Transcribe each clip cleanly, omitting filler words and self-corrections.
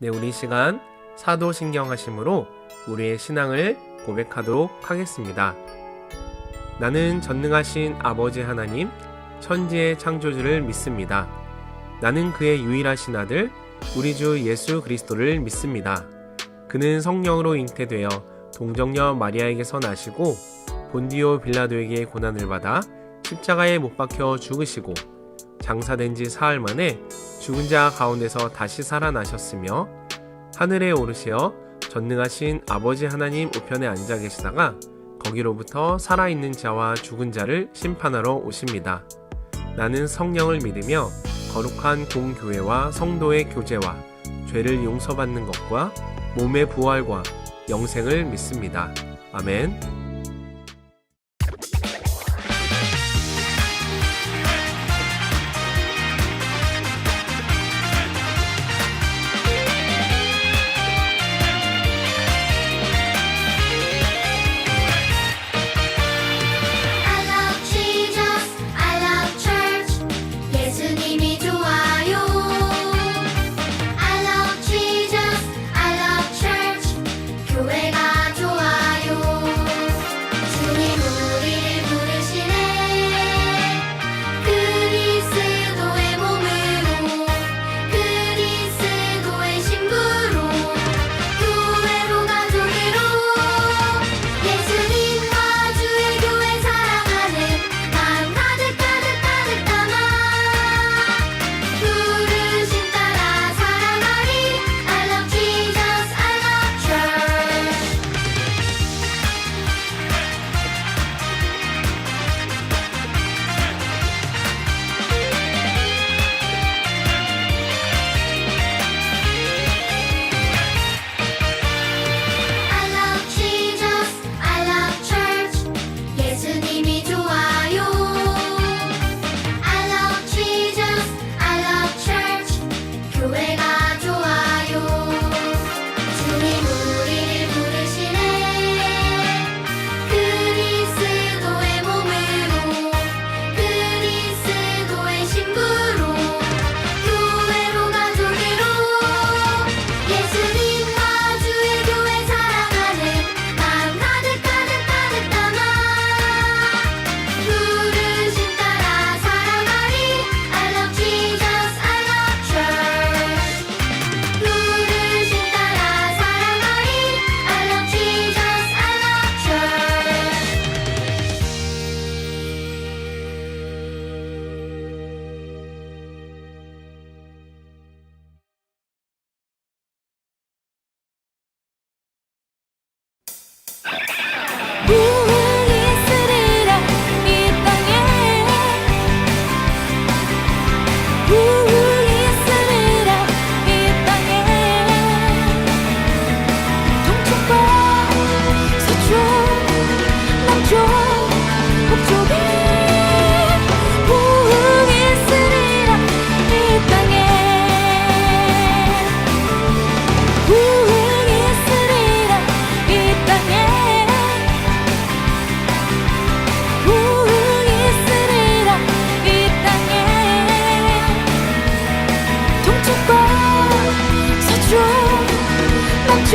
네, 우리 시간 사도신경하심으로 우리의 신앙을 고백하도록 하겠습니다. 나는 전능하신 아버지 하나님, 천지의 창조주를 믿습니다. 나는 그의 유일하신 아들, 우리 주 예수 그리스도를 믿습니다. 그는 성령으로 잉태되어 동정녀 마리아에게서 나시고 본디오 빌라도에게 고난을 받아 십자가에 못 박혀 죽으시고 장사된 지 사흘 만에 죽은 자 가운데서 다시 살아나셨으며 하늘에 오르시어 전능하신 아버지 하나님 우편에 앉아 계시다가 거기로부터 살아있는 자와 죽은 자를 심판하러 오십니다. 나는 성령을 믿으며 거룩한 공교회와 성도의 교제와 죄를 용서받는 것과 몸의 부활과 영생을 믿습니다. 아멘. 교회가 좋아요.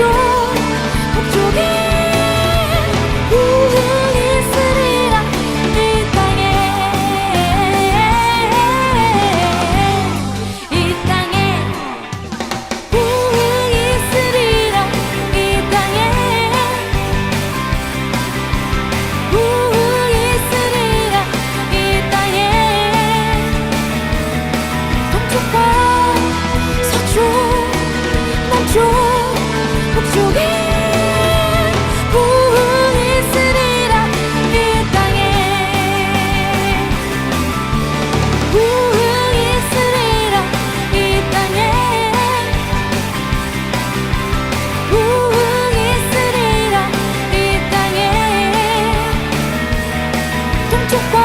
북쪽에 부흥이 있으리라. 이 땅에 부흥이 있으리라. 이 땅에 부흥이 있으리라. 이 땅에 동쪽과 서쪽 남쪽 북쪽에 부흥이 있으리라. 이 땅에 부흥이 있으리라. 이 땅에 부흥이 있으리라. 이 땅에 동쪽과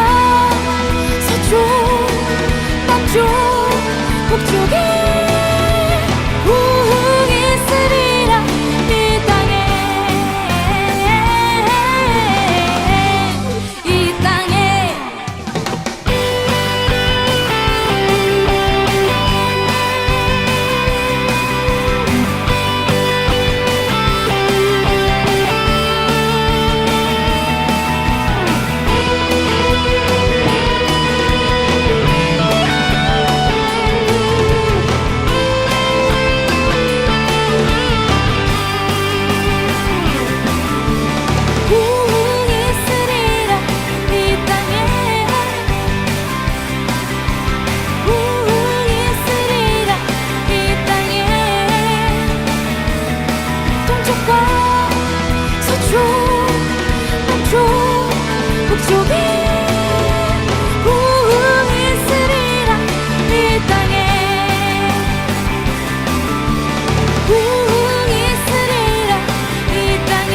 서쪽 남쪽 북쪽에 부흥이 있으리라. 이 땅에 이 땅에 부흥이 있으리라. 이 땅에 부흥이 있으리라. 이 땅에 동쪽과 서쪽 남쪽 북쪽에 부흥이 있으리라. 이 땅에 부흥이 있으리라. 이 땅에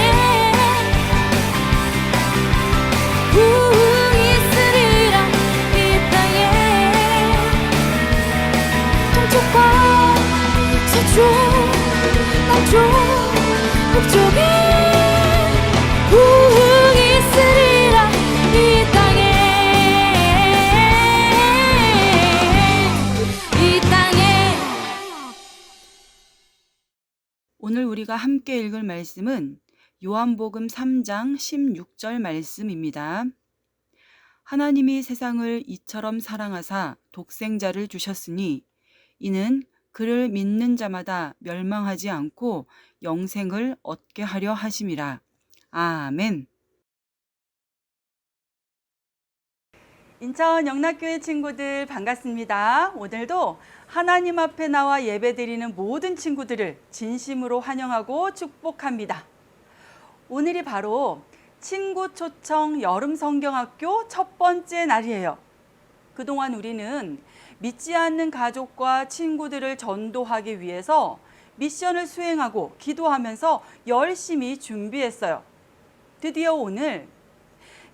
부흥이 있으리라. 이 땅에 동쪽과 서쪽 남쪽 북쪽에 부흥이 있으리라. 이 땅에 이 땅에 오늘 우리가 함께 읽을 말씀은 요한복음 3장 16절 말씀입니다. 하나님이 세상을 이처럼 사랑하사 독생자를 주셨으니 이는 그를 믿는 자마다 멸망하지 않고 영생을 얻게 하려 하심이라. 아멘. 인천 영락교회 친구들 반갑습니다. 오늘도 하나님 앞에 나와 예배드리는 모든 친구들을 진심으로 환영하고 축복합니다. 오늘이 바로 친구 초청 여름 성경학교 첫 번째 날이에요. 그동안 우리는 믿지 않는 가족과 친구들을 전도하기 위해서 미션을 수행하고 기도하면서 열심히 준비했어요. 드디어 오늘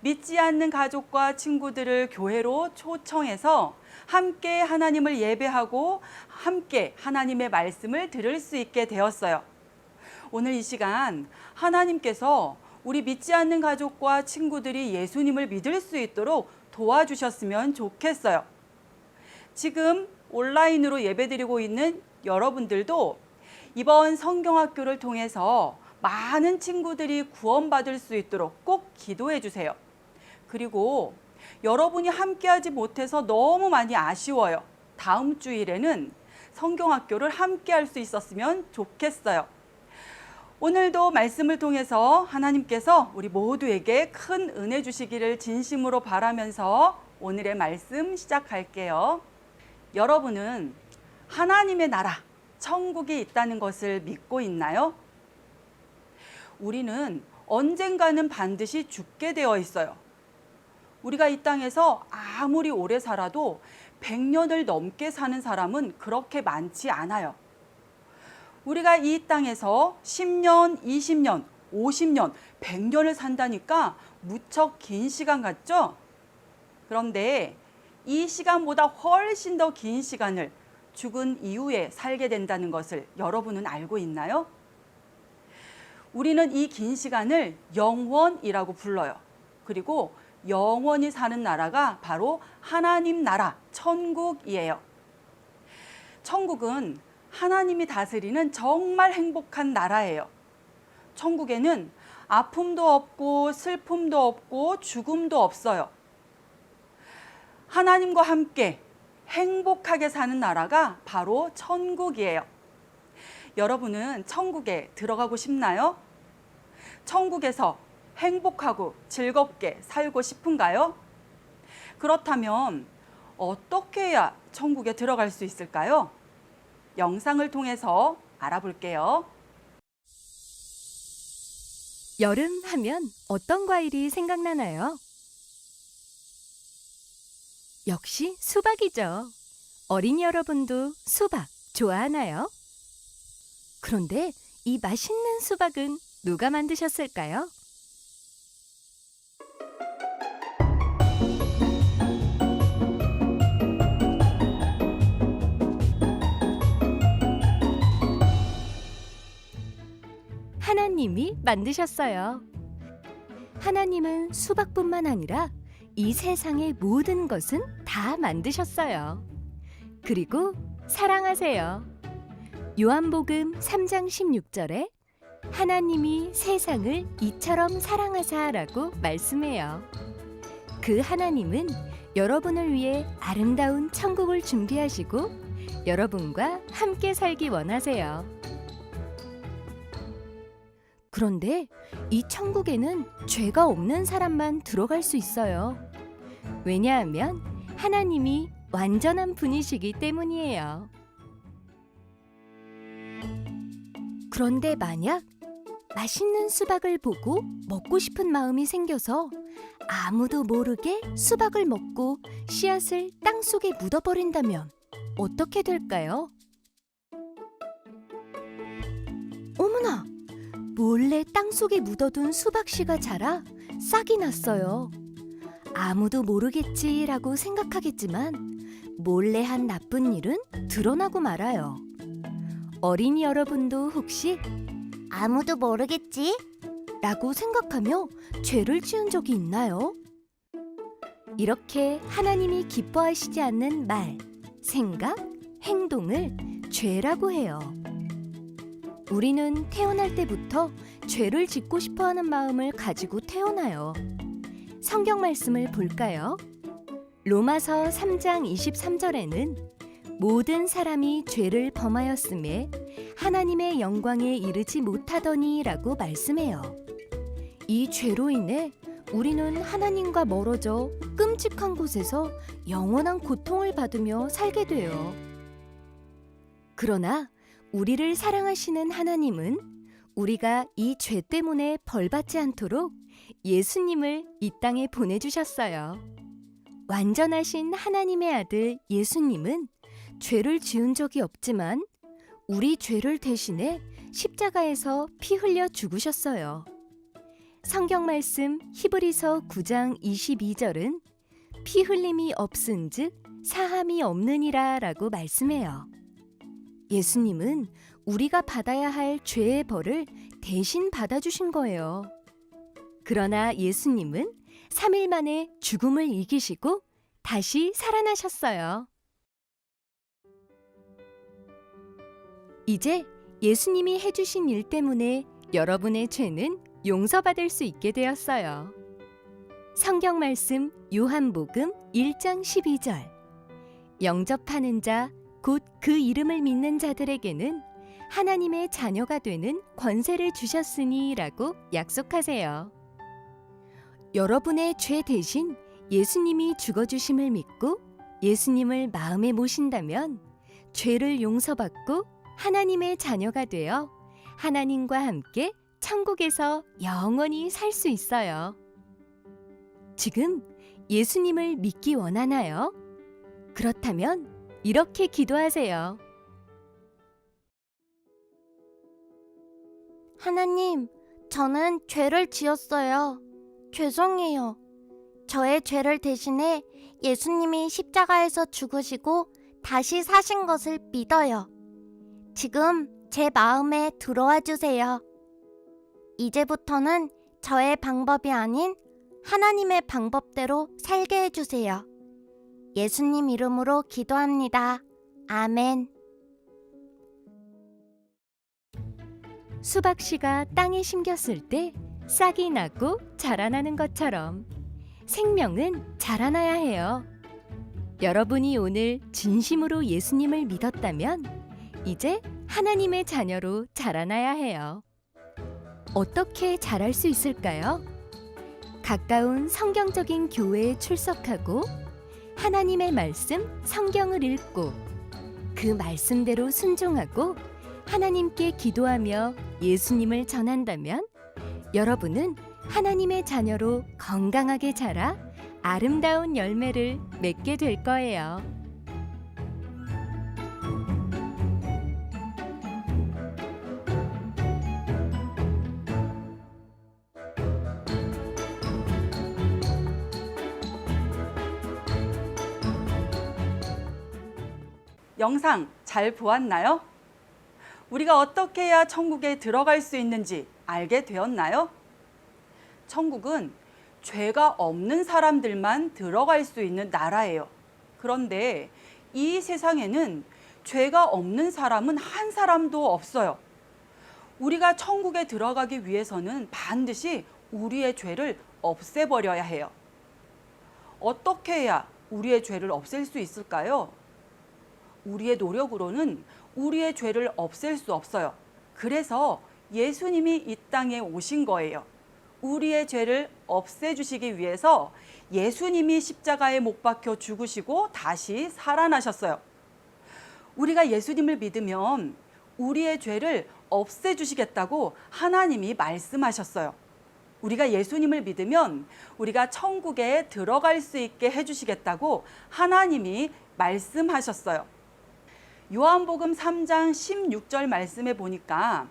믿지 않는 가족과 친구들을 교회로 초청해서 함께 하나님을 예배하고 함께 하나님의 말씀을 들을 수 있게 되었어요. 오늘 이 시간 하나님께서 우리 믿지 않는 가족과 친구들이 예수님을 믿을 수 있도록 도와주셨으면 좋겠어요. 지금 온라인으로 예배드리고 있는 여러분들도 이번 성경학교를 통해서 많은 친구들이 구원받을 수 있도록 꼭 기도해 주세요. 그리고 여러분이 함께하지 못해서 너무 많이 아쉬워요. 다음 주일에는 성경학교를 함께할 수 있었으면 좋겠어요. 오늘도 말씀을 통해서 하나님께서 우리 모두에게 큰 은혜 주시기를 진심으로 바라면서 오늘의 말씀 시작할게요. 여러분은 하나님의 나라, 천국이 있다는 것을 믿고 있나요? 우리는 언젠가는 반드시 죽게 되어 있어요. 우리가 이 땅에서 아무리 오래 살아도 100년을 넘게 사는 사람은 그렇게 많지 않아요. 우리가 이 땅에서 10년, 20년, 50년, 100년을 산다니까 무척 긴 시간 같죠? 그런데 이 시간보다 훨씬 더 긴 시간을 죽은 이후에 살게 된다는 것을 여러분은 알고 있나요? 우리는 이 긴 시간을 영원이라고 불러요. 그리고 영원히 사는 나라가 바로 하나님 나라, 천국이에요. 천국은 하나님이 다스리는 정말 행복한 나라예요. 천국에는 아픔도 없고 슬픔도 없고 죽음도 없어요. 하나님과 함께 행복하게 사는 나라가 바로 천국이에요. 여러분은 천국에 들어가고 싶나요? 천국에서 행복하고 즐겁게 살고 싶은가요? 그렇다면 어떻게 해야 천국에 들어갈 수 있을까요? 영상을 통해서 알아볼게요. 여름 하면 어떤 과일이 생각나나요? 역시 수박이죠. 어린이 여러분도 수박 좋아하나요? 그런데 이 맛있는 수박은 누가 만드셨을까요? 하나님이 만드셨어요. 하나님은 수박뿐만 아니라 이 세상의 모든 것은 다 만드셨어요. 그리고 사랑하세요. 요한복음 3장 16절에 하나님이 세상을 이처럼 사랑하사라고 말씀해요. 그 하나님은 여러분을 위해 아름다운 천국을 준비하시고 여러분과 함께 살기 원하세요. 그런데 이 천국에는 죄가 없는 사람만 들어갈 수 있어요. 왜냐하면 하나님이 완전한 분이시기 때문이에요. 그런데 만약 맛있는 수박을 보고 먹고 싶은 마음이 생겨서 아무도 모르게 수박을 먹고 씨앗을 땅속에 묻어버린다면 어떻게 될까요? 어머나! 몰래 땅속에 묻어둔 수박씨가 자라 싹이 났어요. 아무도 모르겠지라고 생각하겠지만 몰래 한 나쁜 일은 드러나고 말아요. 어린이 여러분도 혹시 아무도 모르겠지? 라고 생각하며 죄를 지은 적이 있나요? 이렇게 하나님이 기뻐하시지 않는 말, 생각, 행동을 죄라고 해요. 우리는 태어날 때부터 죄를 짓고 싶어하는 마음을 가지고 태어나요. 성경 말씀을 볼까요? 로마서 3장 23절에는 모든 사람이 죄를 범하였음에 하나님의 영광에 이르지 못하더니 라고 말씀해요. 이 죄로 인해 우리는 하나님과 멀어져 끔찍한 곳에서 영원한 고통을 받으며 살게 돼요. 그러나 우리를 사랑하시는 하나님은 우리가 이 죄 때문에 벌받지 않도록 예수님을 이 땅에 보내주셨어요. 완전하신 하나님의 아들 예수님은 죄를 지은 적이 없지만 우리 죄를 대신해 십자가에서 피 흘려 죽으셨어요. 성경 말씀 히브리서 9장 22절은 피 흘림이 없은즉 사함이 없느니라 라고 말씀해요. 예수님은 우리가 받아야 할 죄의 벌을 대신 받아주신 거예요. 그러나 예수님은 3일 만에 죽음을 이기시고 다시 살아나셨어요. 이제 예수님이 해주신 일 때문에 여러분의 죄는 용서받을 수 있게 되었어요. 성경 말씀 요한복음 1장 12절 영접하는 자 곧 그 이름을 믿는 자들에게는 하나님의 자녀가 되는 권세를 주셨으니 라고 약속하세요. 여러분의 죄 대신 예수님이 죽어주심을 믿고 예수님을 마음에 모신다면 죄를 용서받고 하나님의 자녀가 되어 하나님과 함께 천국에서 영원히 살 수 있어요. 지금 예수님을 믿기 원하나요? 그렇다면 이렇게 기도하세요. 하나님, 저는 죄를 지었어요. 죄송해요. 저의 죄를 대신해 예수님이 십자가에서 죽으시고 다시 사신 것을 믿어요. 지금 제 마음에 들어와 주세요. 이제부터는 저의 방법이 아닌 하나님의 방법대로 살게 해주세요. 예수님 이름으로 기도합니다. 아멘. 수박씨가 땅에 심겼을 때 싹이 나고 자라나는 것처럼 생명은 자라나야 해요. 여러분이 오늘 진심으로 예수님을 믿었다면 이제 하나님의 자녀로 자라나야 해요. 어떻게 자랄 수 있을까요? 가까운 성경적인 교회에 출석하고 하나님의 말씀, 성경을 읽고 그 말씀대로 순종하고 하나님께 기도하며 예수님을 전한다면 여러분은 하나님의 자녀로 건강하게 자라 아름다운 열매를 맺게 될 거예요. 영상 잘 보았나요? 우리가 어떻게 해야 천국에 들어갈 수 있는지 알게 되었나요? 천국은 죄가 없는 사람들만 들어갈 수 있는 나라예요. 그런데 이 세상에는 죄가 없는 사람은 한 사람도 없어요. 우리가 천국에 들어가기 위해서는 반드시 우리의 죄를 없애버려야 해요. 어떻게 해야 우리의 죄를 없앨 수 있을까요? 우리의 노력으로는 우리의 죄를 없앨 수 없어요. 그래서 예수님이 이 땅에 오신 거예요. 우리의 죄를 없애주시기 위해서 예수님이 십자가에 못 박혀 죽으시고 다시 살아나셨어요. 우리가 예수님을 믿으면 우리의 죄를 없애주시겠다고 하나님이 말씀하셨어요. 우리가 예수님을 믿으면 우리가 천국에 들어갈 수 있게 해주시겠다고 하나님이 말씀하셨어요. 요한복음 3장 16절 말씀에 보니까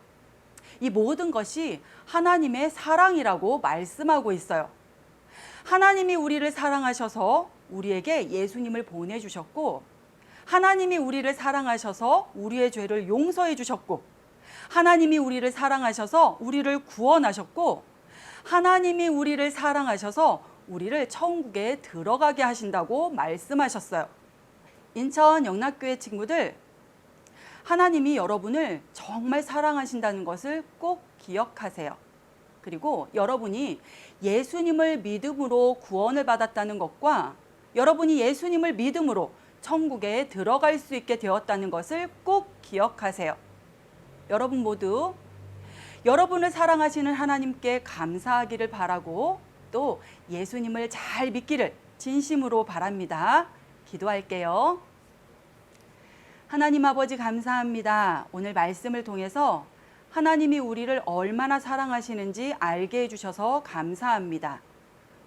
이 모든 것이 하나님의 사랑이라고 말씀하고 있어요. 하나님이 우리를 사랑하셔서 우리에게 예수님을 보내주셨고, 하나님이 우리를 사랑하셔서 우리의 죄를 용서해 주셨고, 하나님이 우리를 사랑하셔서 우리를 구원하셨고, 하나님이 우리를 사랑하셔서 우리를 천국에 들어가게 하신다고 말씀하셨어요. 인천 영락교회 친구들, 하나님이 여러분을 정말 사랑하신다는 것을 꼭 기억하세요. 그리고 여러분이 예수님을 믿음으로 구원을 받았다는 것과 여러분이 예수님을 믿음으로 천국에 들어갈 수 있게 되었다는 것을 꼭 기억하세요. 여러분 모두 여러분을 사랑하시는 하나님께 감사하기를 바라고 또 예수님을 잘 믿기를 진심으로 바랍니다. 기도할게요. 하나님 아버지 감사합니다. 오늘 말씀을 통해서 하나님이 우리를 얼마나 사랑하시는지 알게 해주셔서 감사합니다.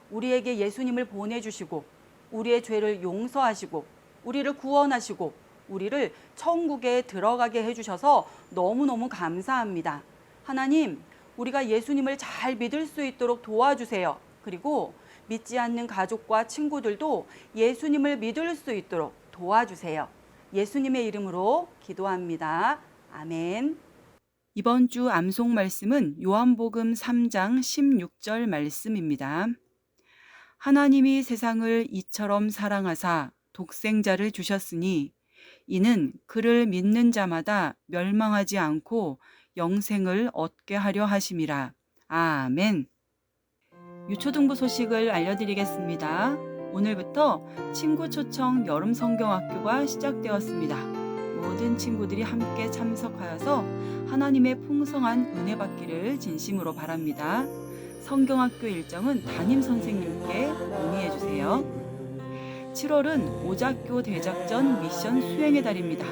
우리에게 예수님을 보내주시고 우리의 죄를 용서하시고 우리를 구원하시고 우리를 천국에 들어가게 해주셔서 너무너무 감사합니다. 하나님, 우리가 예수님을 잘 믿을 수 있도록 도와주세요. 그리고 믿지 않는 가족과 친구들도 예수님을 믿을 수 있도록 도와주세요. 예수님의 이름으로 기도합니다. 아멘. 이번 주 암송 말씀은 요한복음 3장 16절 말씀입니다. 하나님이 세상을 이처럼 사랑하사 독생자를 주셨으니 이는 그를 믿는 자마다 멸망하지 않고 영생을 얻게 하려 하심이라. 아멘. 유초등부 소식을 알려드리겠습니다. 오늘부터 친구 초청 여름 성경학교가 시작되었습니다. 모든 친구들이 함께 참석하여서 하나님의 풍성한 은혜 받기를 진심으로 바랍니다. 성경학교 일정은 담임 선생님께 문의해 주세요. 7월은 오작교 대작전 미션 수행의 달입니다.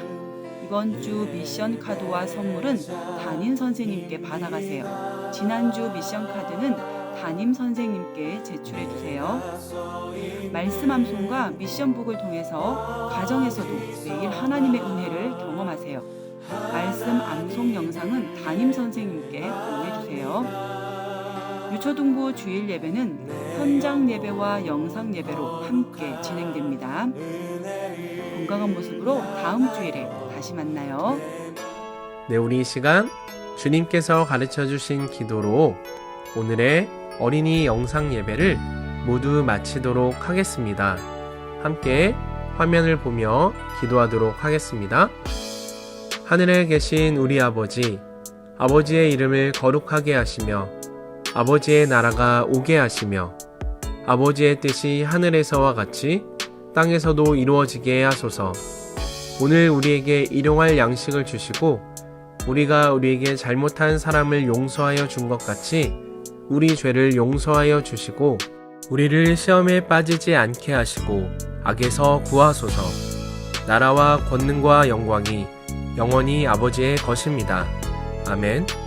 이번 주 미션 카드와 선물은 담임 선생님께 받아가세요. 지난주 미션 카드는 담임 선생님께 제출해 주세요. 말씀 암송과 미션북을 통해서 가정에서도 매일 하나님의 은혜를 경험하세요. 말씀 암송 영상은 담임 선생님께 보내주세요. 유초등부 주일 예배는 현장 예배와 영상 예배로 함께 진행됩니다. 건강한 모습으로 다음 주일에 다시 만나요. 네, 우리 이 시간 주님께서 가르쳐 주신 기도로 오늘의 어린이 영상 예배를 모두 마치도록 하겠습니다. 함께 화면을 보며 기도하도록 하겠습니다. 하늘에 계신 우리 아버지, 아버지의 이름을 거룩하게 하시며 아버지의 나라가 오게 하시며 아버지의 뜻이 하늘에서와 같이 땅에서도 이루어지게 하소서. 오늘 우리에게 일용할 양식을 주시고 우리가 우리에게 잘못한 사람을 용서하여 준 것 같이 우리 죄를 용서하여 주시고 우리를 시험에 빠지지 않게 하시고 악에서 구하소서. 나라와 권능과 영광이 영원히 아버지의 것입니다. 아멘.